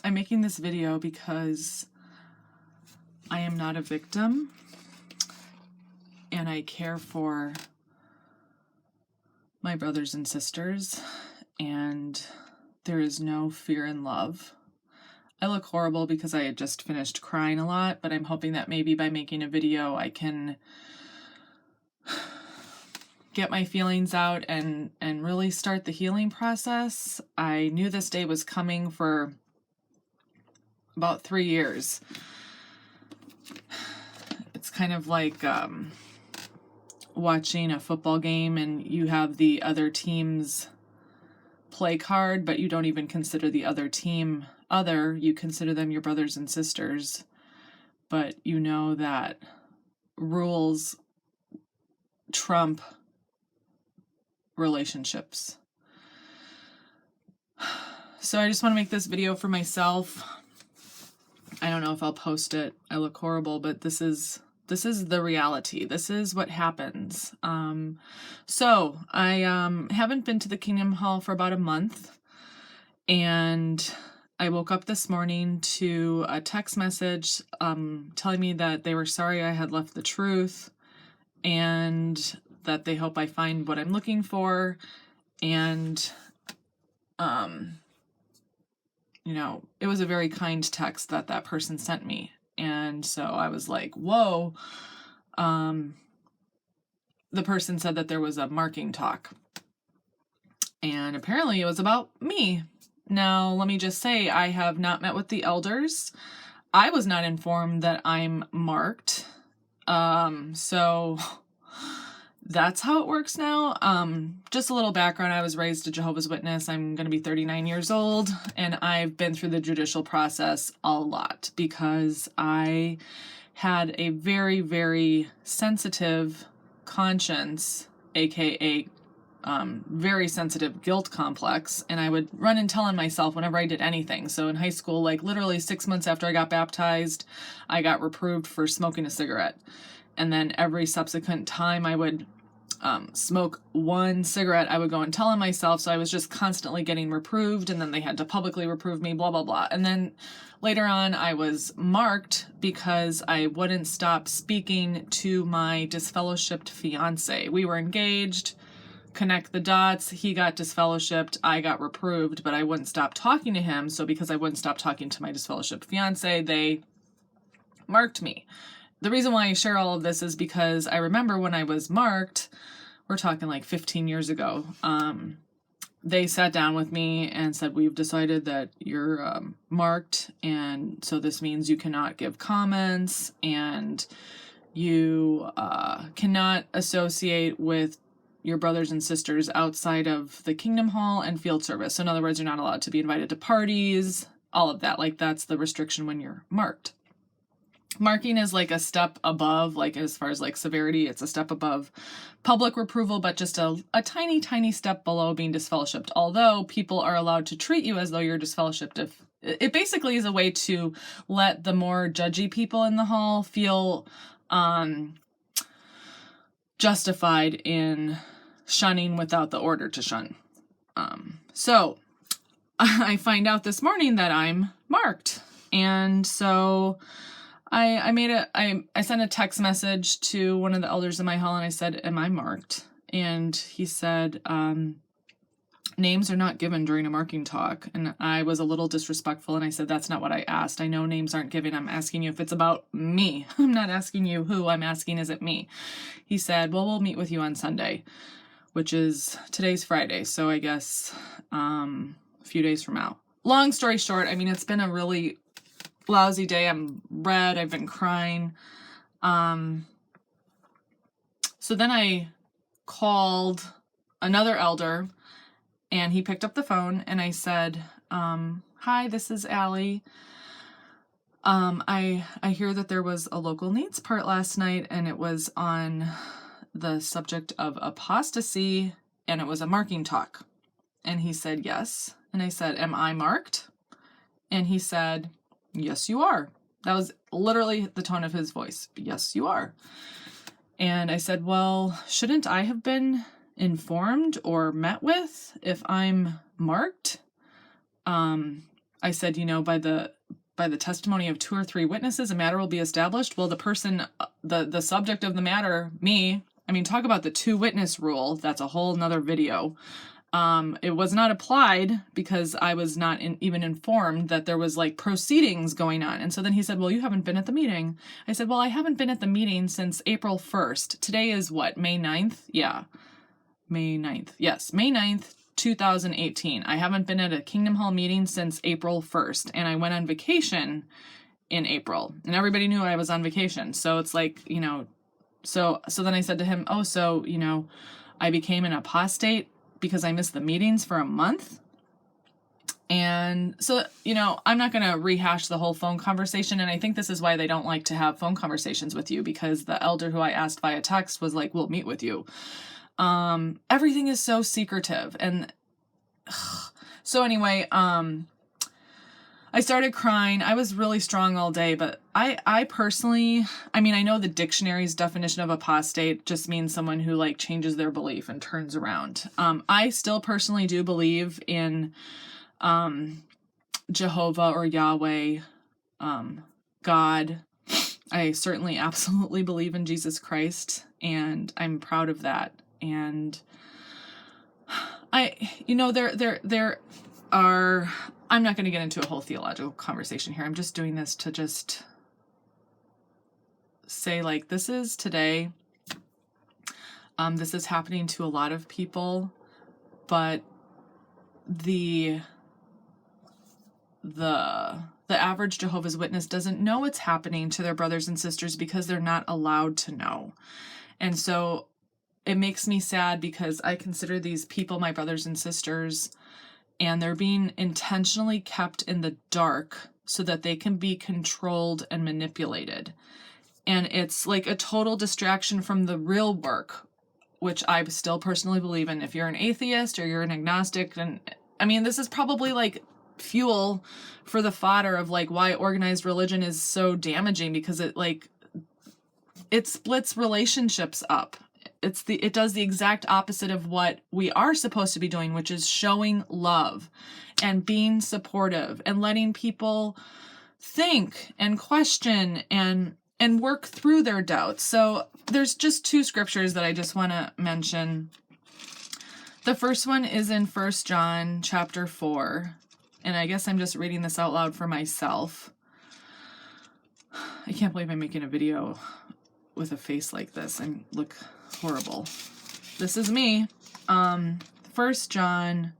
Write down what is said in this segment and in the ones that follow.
I'm making this video because I am not a victim and I care for my brothers and sisters, and there is no fear in love. I look horrible because I had just finished crying a lot, but I'm hoping that maybe by making a video I can get my feelings out and really start the healing process. I knew this day was coming for about 3 years. It's kind of like watching a football game and you have the other team's play card, but you don't even consider the other team other. You consider them your brothers and sisters, but you know that rules trump relationships. So I just want to make this video for myself. I don't know if I'll post it. I look horrible, but this is the reality. This is what happens. So I haven't been to the Kingdom Hall for about a month, and I woke up this morning to a text message telling me that they were sorry I had left the truth and that they hope I find what I'm looking for. And, you know, it was a very kind text that person sent me. And so I was like, whoa. The person said that there was a marking talk. And apparently it was about me. Now, let me just say, I have not met with the elders. I was not informed that I'm marked. So that's how it works now. Just a little background. I was raised a Jehovah's Witness. I'm going to be 39 years old, and I've been through the judicial process a lot because I had a very, very sensitive conscience, aka very sensitive guilt complex, and I would run and tell on myself whenever I did anything. So in high school, like literally 6 months after I got baptized, I got reproved for smoking a cigarette. And then every subsequent time I would smoke one cigarette, I would go and tell on myself. So I was just constantly getting reproved, and then they had to publicly reprove me, blah, blah, blah. And then later on, I was marked because I wouldn't stop speaking to my disfellowshipped fiance. We were engaged, connect the dots. He got disfellowshipped, I got reproved, but I wouldn't stop talking to him. So because I wouldn't stop talking to my disfellowshipped fiance, they marked me. The reason why I share all of this is because I remember when I was marked, we're talking like 15 years ago, they sat down with me and said, we've decided that you're marked, and so this means you cannot give comments, and you cannot associate with your brothers and sisters outside of the Kingdom Hall and field service. So in other words, you're not allowed to be invited to parties, all of that. Like, that's the restriction when you're marked. Marking is like a step above, like as far as like severity, it's a step above public reproval, but just a tiny, tiny step below being disfellowshipped. Although people are allowed to treat you as though you're disfellowshipped. If it basically is a way to let the more judgy people in the hall feel justified in shunning without the order to shun. So I find out this morning that I'm marked, and so I sent a text message to one of the elders in my hall, and I said, am I marked? And he said, names are not given during a marking talk. And I was a little disrespectful, and I said, that's not what I asked. I know names aren't given. I'm asking you if it's about me. I'm not asking you who. I'm asking, is it me? He said, well, we'll meet with you on Sunday, which is, today's Friday. So I guess a few days from now. Long story short, I mean, it's been a really lousy day. I'm red. I've been crying. So then I called another elder, and he picked up the phone, and I said, hi, this is Allie. I hear that there was a local needs part last night, and it was on the subject of apostasy, and it was a marking talk. And he said, yes. And I said, am I marked? And he said, yes, you are. That was literally the tone of his voice. Yes, you are. And I said, well, shouldn't I have been informed or met with if I'm marked? I said, by the testimony of 2 or 3 witnesses, a matter will be established. Well, the person, the subject of the matter, me, talk about the 2 witness rule. That's a whole nother video. It was not applied because I was not even informed that there was like proceedings going on. And so then he said, well, you haven't been at the meeting. I said, well, I haven't been at the meeting since April 1st. Today is what, May 9th? Yeah. May 9th. Yes, May 9th, 2018. I haven't been at a Kingdom Hall meeting since April 1st. And I went on vacation in April. And everybody knew I was on vacation. So it's like, so then I said to him, oh, so, I became an apostate because I missed the meetings for a month. And so, I'm not going to rehash the whole phone conversation. And I think this is why they don't like to have phone conversations with you, because the elder who I asked via text was like, we'll meet with you. Everything is so secretive. And so anyway, I started crying. I was really strong all day, but I personally, I know the dictionary's definition of apostate just means someone who like changes their belief and turns around. I still personally do believe in, Jehovah or Yahweh, God. I certainly absolutely believe in Jesus Christ, and I'm proud of that. And there are, I'm not going to get into a whole theological conversation here. I'm just doing this to just say, like, this is today. This is happening to a lot of people, but the average Jehovah's Witness doesn't know it's happening to their brothers and sisters because they're not allowed to know. And so it makes me sad because I consider these people my brothers and sisters, and they're being intentionally kept in the dark so that they can be controlled and manipulated. And it's like a total distraction from the real work, which I still personally believe in. If you're an atheist or you're an agnostic, and this is probably like fuel for the fodder of like why organized religion is so damaging, because it splits relationships up. It does the exact opposite of what we are supposed to be doing, which is showing love and being supportive and letting people think and question and work through their doubts. So there's just 2 scriptures that I just want to mention. The first one is in 1 John chapter 4. And I guess I'm just reading this out loud for myself. I can't believe I'm making a video with a face like this. I look horrible. This is me. 1 John,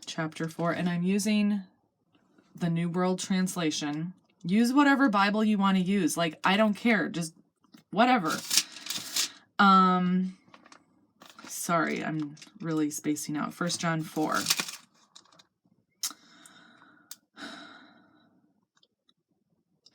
chapter 4. And I'm using the New World Translation. Use whatever Bible you want to use. Like, I don't care. Just whatever. Sorry, I'm really spacing out. 1 John 4.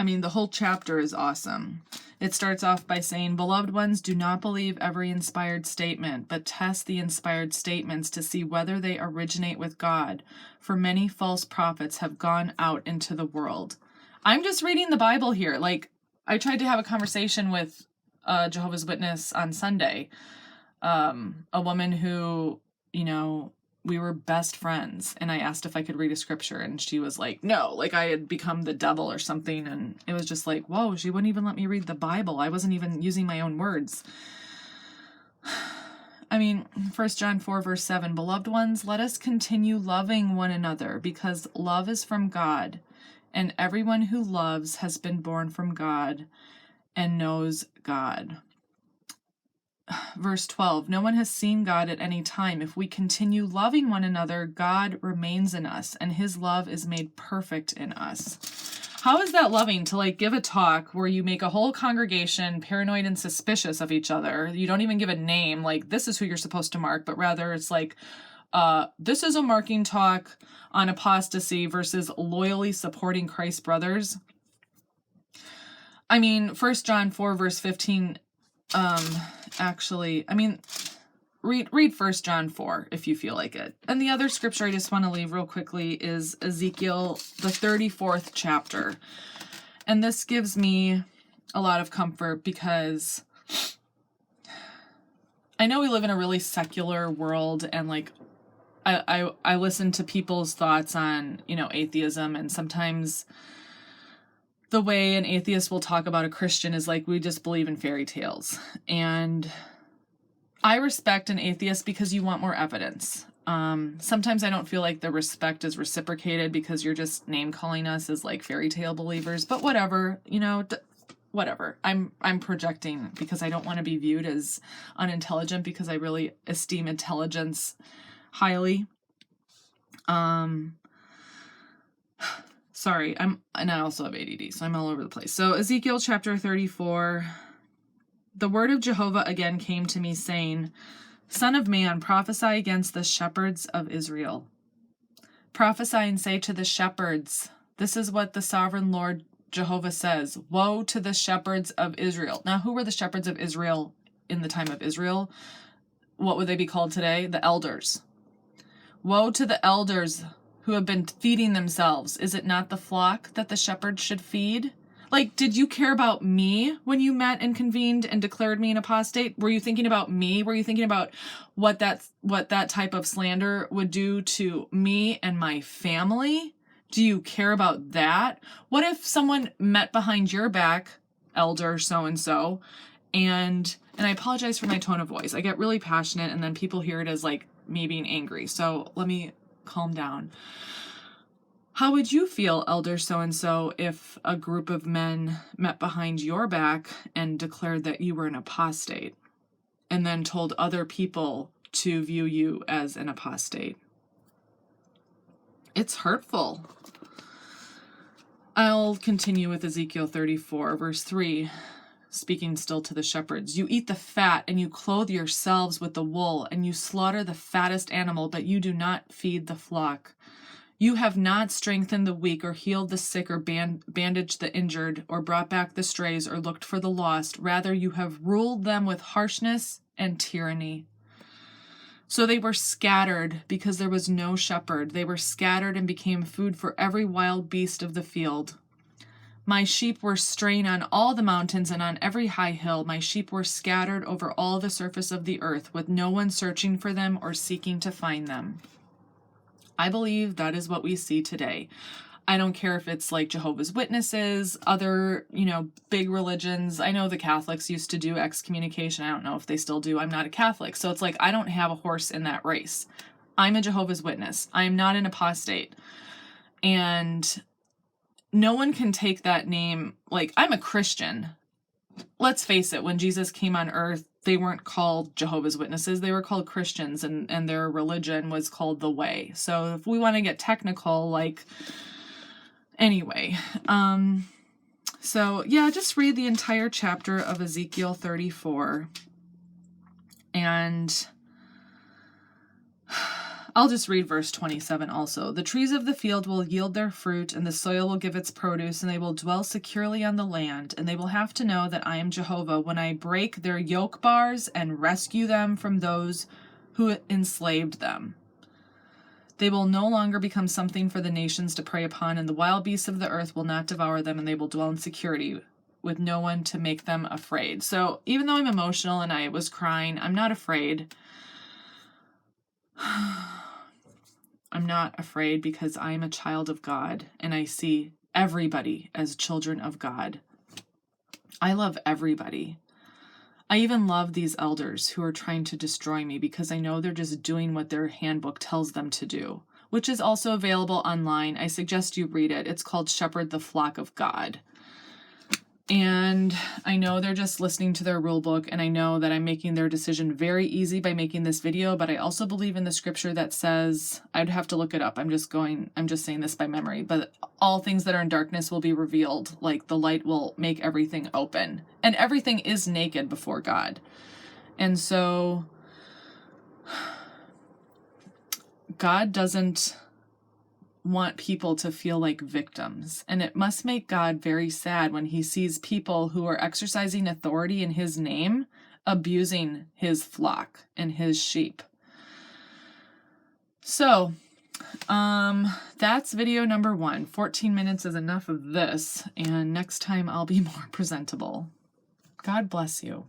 The whole chapter is awesome. It starts off by saying, "Beloved ones, do not believe every inspired statement, but test the inspired statements to see whether they originate with God. For many false prophets have gone out into the world." I'm just reading the Bible here. Like, I tried to have a conversation with a Jehovah's Witness on Sunday. A woman who, we were best friends, and I asked if I could read a scripture, and she was like, no, like I had become the devil or something. And it was just like, whoa, she wouldn't even let me read the Bible. I wasn't even using my own words. 1 John 4 verse 7, "Beloved ones, let us continue loving one another, because love is from God, and everyone who loves has been born from God and knows God." Verse 12, "No one has seen God at any time. If we continue loving one another, God remains in us, and his love is made perfect in us." How is that loving to like give a talk where you make a whole congregation paranoid and suspicious of each other? You don't even give a name, like this is who you're supposed to mark, but rather it's like, this is a marking talk on apostasy versus loyally supporting Christ's brothers. 1 John 4 verse 15, read 1 John 4 if you feel like it. And the other scripture I just want to leave real quickly is Ezekiel, the 34th chapter. And this gives me a lot of comfort because I know we live in a really secular world, and like, I listen to people's thoughts on, atheism, and sometimes the way an atheist will talk about a Christian is like, we just believe in fairy tales. And I respect an atheist because you want more evidence. Sometimes I don't feel like the respect is reciprocated because you're just name calling us as like fairy tale believers, but whatever, whatever. I'm projecting because I don't want to be viewed as unintelligent, because I really esteem intelligence highly. Sorry, and I also have ADD, so I'm all over the place. So Ezekiel chapter 34, the word of Jehovah again came to me, saying, Son of man, prophesy against the shepherds of Israel. Prophesy and say to the shepherds, this is what the sovereign Lord Jehovah says, woe to the shepherds of Israel. Now, who were the shepherds of Israel in the time of Israel? What would they be called today? The elders. Woe to the elders who have been feeding themselves. Is it not the flock that the shepherds should feed? Like, did you care about me when you met and convened and declared me an apostate? Were you thinking about me? Were you thinking about what that type of slander would do to me and my family? Do you care about that? What if someone met behind your back, elder so-and-so, and I apologize for my tone of voice. I get really passionate and then people hear it as like me being angry. So let me calm down. How would you feel, elder so-and-so, if a group of men met behind your back and declared that you were an apostate and then told other people to view you as an apostate? It's hurtful. I'll continue with Ezekiel 34, verse 3, speaking still to the shepherds. You eat the fat and you clothe yourselves with the wool, and you slaughter the fattest animal, but you do not feed the flock. You have not strengthened the weak, or healed the sick, or bandaged the injured, or brought back the strays, or looked for the lost. Rather, you have ruled them with harshness and tyranny. So they were scattered because there was no shepherd. They were scattered and became food for every wild beast of the field. My sheep were straying on all the mountains and on every high hill. My sheep were scattered over all the surface of the earth, with no one searching for them or seeking to find them. I believe that is what we see today. I don't care if it's like Jehovah's Witnesses, other, big religions. I know the Catholics used to do excommunication. I don't know if they still do. I'm not a Catholic. So it's like, I don't have a horse in that race. I'm a Jehovah's Witness. I am not an apostate. And no one can take that name. Like, I'm a Christian. Let's face it, when Jesus came on earth, they weren't called Jehovah's Witnesses. They were called Christians, and their religion was called the Way. So if we want to get technical, anyway. So yeah, just read the entire chapter of Ezekiel 34. And I'll just read verse 27 also. The trees of the field will yield their fruit, and the soil will give its produce, and they will dwell securely on the land. And they will have to know that I am Jehovah when I break their yoke bars and rescue them from those who enslaved them. They will no longer become something for the nations to prey upon, and the wild beasts of the earth will not devour them, and they will dwell in security with no one to make them afraid. So even though I'm emotional and I was crying, I'm not afraid. I'm not afraid because I am a child of God, and I see everybody as children of God. I love everybody. I even love these elders who are trying to destroy me because I know they're just doing what their handbook tells them to do, which is also available online. I suggest you read it. It's called Shepherd the Flock of God. And I know they're just listening to their rule book, and I know that I'm making their decision very easy by making this video, but I also believe in the scripture that says, I'd have to look it up. I'm just saying this by memory, but all things that are in darkness will be revealed. Like the light will make everything open, and everything is naked before God. And so God doesn't want people to feel like victims, and it must make God very sad when he sees people who are exercising authority in his name abusing his flock and his sheep. So that's video number 1. 14 minutes is enough of this, and next time I'll be more presentable. God bless you.